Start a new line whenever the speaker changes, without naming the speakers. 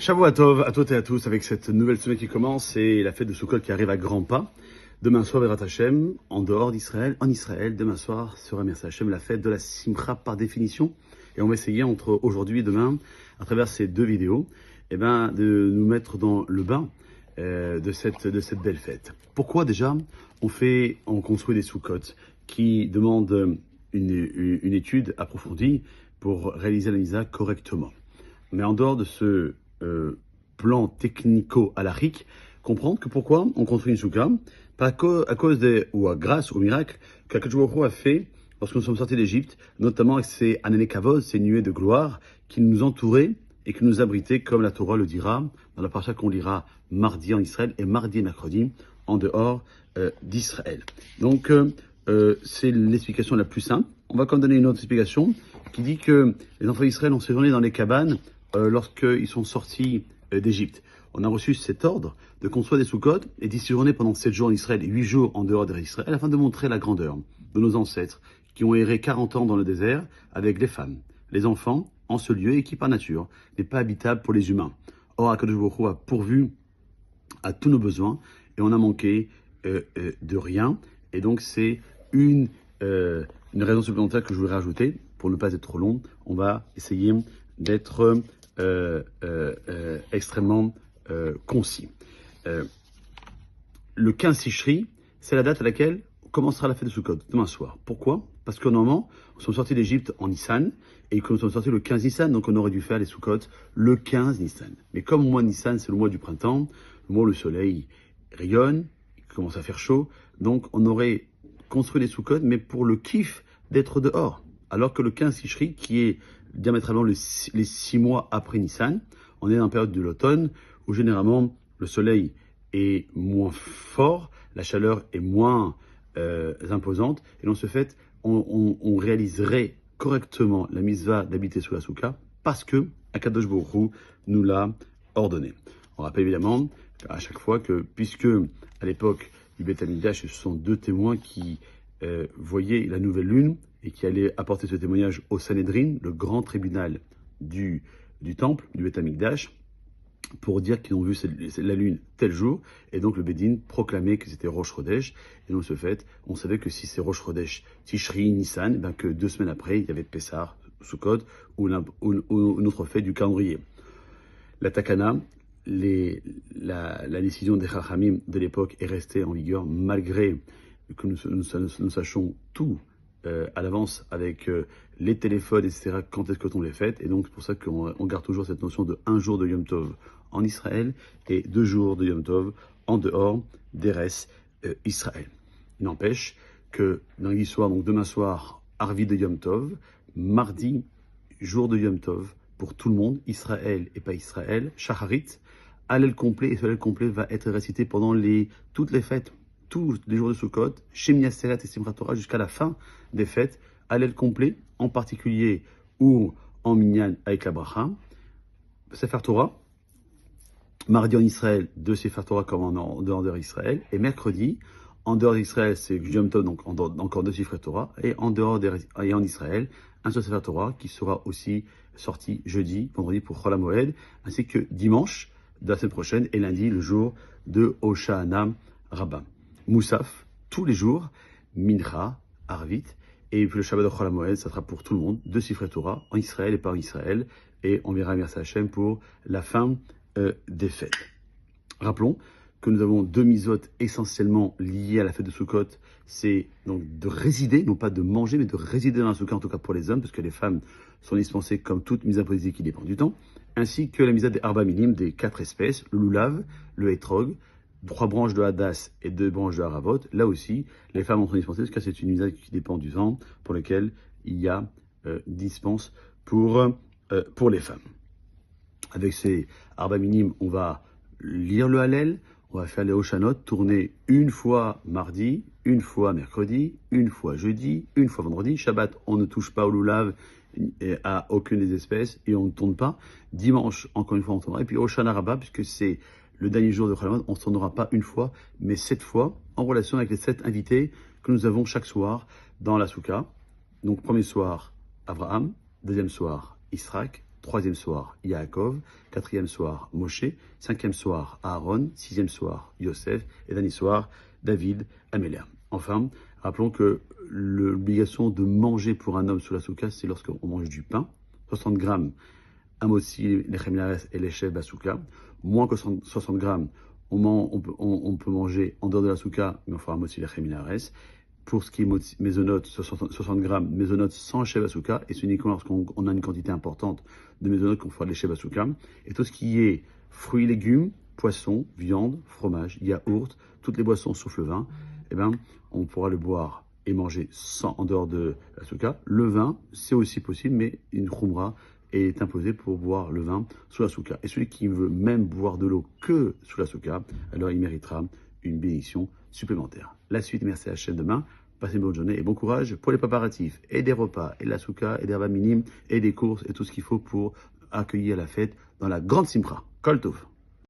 Shavua Tov à toutes et à tous avec cette nouvelle semaine qui commence et la fête de Sukkot qui arrive à grands pas. Demain soir, Berat Hashem, en dehors d'Israël, en Israël, demain soir sera Merci Hashem, la fête de la Simcha par définition. Et on va essayer entre aujourd'hui et demain, à travers ces deux vidéos, de nous mettre dans le bain de cette belle fête. Pourquoi déjà on construit des Sukkot qui demandent une étude approfondie pour réaliser la misa correctement. Mais en dehors de ce plan technico-halakhique, comprendre que pourquoi on construit une soukha, pas à cause grâce au miracle qu'Akadosh Baruch Hu a fait lorsque nous sommes sortis d'Égypte, notamment avec ces Anané Kavod, ces nuées de gloire qui nous entouraient et qui nous abritaient, comme la Torah le dira, dans la parasha qu'on lira mardi en Israël et mardi et mercredi en dehors d'Israël. Donc, c'est l'explication la plus simple. On va quand même donner une autre explication qui dit que les enfants d'Israël ont séjourné dans les cabanes lorsqu'ils sont sortis d'Égypte. On a reçu cet ordre de construire des Sukkot et d'y séjourner pendant 7 jours en Israël et 8 jours en dehors d'Israël afin de montrer la grandeur de nos ancêtres qui ont erré 40 ans dans le désert avec les femmes, les enfants, en ce lieu et qui par nature n'est pas habitable pour les humains. Or, Akadosh Baruch Hu a pourvu à tous nos besoins et on a manqué de rien. Et donc, c'est une raison supplémentaire que je voudrais rajouter pour ne pas être trop long. On va essayer d'être extrêmement concis. Le 15 Tishri, c'est la date à laquelle commencera la fête de Sukkot, demain soir. Pourquoi? Parce que normalement, nous sommes sortis d'Égypte en Nissan, et que nous sommes sortis le 15 Nissan, donc on aurait dû faire les Sukkot le 15 Nissan. Mais comme le mois Nissan, c'est le mois du printemps, le mois où le soleil rayonne, il commence à faire chaud, donc on aurait construit les Sukkot, mais pour le kiff d'être dehors. Alors que le 15 Tishri, qui est diamétralement les 6 mois après Nissan, on est dans la période de l'automne, où généralement le soleil est moins fort, la chaleur est moins imposante, et dans ce fait, on réaliserait correctement la mitzvah d'habiter sous la soukha, parce que Akadosh Baruch Hu nous l'a ordonné. On rappelle évidemment à chaque fois que, puisque à l'époque du Beth Amikdash, ce sont deux témoins qui voyaient la nouvelle lune et qui allaient apporter ce témoignage au Sanhedrin, le grand tribunal du temple, du Beth Amikdash, pour dire qu'ils ont vu la lune tel jour, et donc le Bédine proclamait que c'était Rosh Chodesh, et dans ce fait, on savait que si c'est Rosh Chodesh, Tishri, Nissan, que 2 semaines après, il y avait Pessah, Sukkot, ou une autre fête du calendrier. La Takana, la décision des Chachamim de l'époque est restée en vigueur, malgré que nous sachions tout à l'avance avec les téléphones, etc., quand est-ce que on les fête. Et donc, c'est pour ça qu'on garde toujours cette notion de 1 jour de Yom Tov en Israël et 2 jours de Yom Tov en dehors d'Eretz Israël. Il n'empêche que lundi soir, donc demain soir, Arvi de Yom Tov, mardi, jour de Yom Tov, pour tout le monde, Israël et pas Israël, Shacharit, Hallel complet, et ce Hallel complet va être récité pendant toutes les fêtes, tous les jours de Sukkot, Shemini Atzeret et Simchat Torah jusqu'à la fin des fêtes, Hallel complet, en particulier ou en Minyan avec la Bracha, Sefer Torah, mardi en Israël, 2 Sefer Torah comme en dehors d'Israël, et mercredi, en dehors d'Israël, c'est Yom Tov, donc encore 2 Sefer Torah, et en Israël, un seul Sefer Torah qui sera aussi sorti jeudi, vendredi pour Chol HaMoed, ainsi que dimanche de la semaine prochaine et lundi, le jour de Hoshana Rabbah. Moussaf, tous les jours, Mincha, Arvit, et puis le Shabbat de Chol HaMoed, ça sera pour tout le monde, 2 Sifrei Torah, en Israël et pas en Israël, et on verra Merci Hashem pour la fin des fêtes. Rappelons que nous avons 2 mitzvot essentiellement liées à la fête de Sukkot, c'est donc de résider, non pas de manger, mais de résider dans la Sukkot, en tout cas pour les hommes, parce que les femmes sont dispensées comme toute mise politique qui dépend du temps, ainsi que la misa des Arba Minim, des 4 espèces, le lulav, le hétrog, 3 branches de Hadas et 2 branches de Haravot. Là aussi, les femmes en sont dispensées, parce que c'est une misa qui dépend du temps, pour lequel il y a dispense pour les femmes. Avec ces Arba Minim, on va lire le Hallel, on va faire les Hoshanot, tourner une fois mardi, une fois mercredi, une fois jeudi, une fois vendredi. Shabbat, on ne touche pas au lulav et à aucune des espèces et on ne tourne pas. Dimanche, encore une fois, on tournera. Et puis Hoshana Rabbah, puisque c'est le dernier jour de Chol HaMoed, on ne se tournera pas une fois, mais 7 fois, en relation avec les 7 invités que nous avons chaque soir dans la Soukha. Donc, premier soir, Abraham, deuxième soir, Israël, troisième soir, Yaakov, quatrième soir, Moshe, cinquième soir, Aaron, sixième soir, Yosef, et dernier soir, David, Amélia. Enfin, rappelons que l'obligation de manger pour un homme sous la soukha, c'est lorsqu'on mange du pain, 60 grammes, Amotzi, Lechem Nares et Leshev Basouka, moins que 60 grammes, on peut manger en dehors de la soukha, mais on fera Amotzi, Lechem Nares. Pour ce qui est mésonote, 60 grammes, mésonote sans Shev Asuka, et c'est uniquement lorsqu'on a une quantité importante de mésonote qu'on fera les Shev Asuka. Et tout ce qui est fruits, légumes, poissons, viande, fromage, yaourt, toutes les boissons sauf le vin, eh ben, on pourra le boire et manger sans, en dehors de la souka. Le vin, c'est aussi possible, mais une khumra est imposée pour boire le vin sous la souka. Et celui qui veut même boire de l'eau que sous la souka, alors il méritera une bénédiction supplémentaire. La suite, merci à la chaîne demain. Passez une bonne journée et bon courage pour les préparatifs et des repas, et de la souka, et des repas minimes, et des courses, et tout ce qu'il faut pour accueillir la fête dans la grande Simcha. Kol Tov.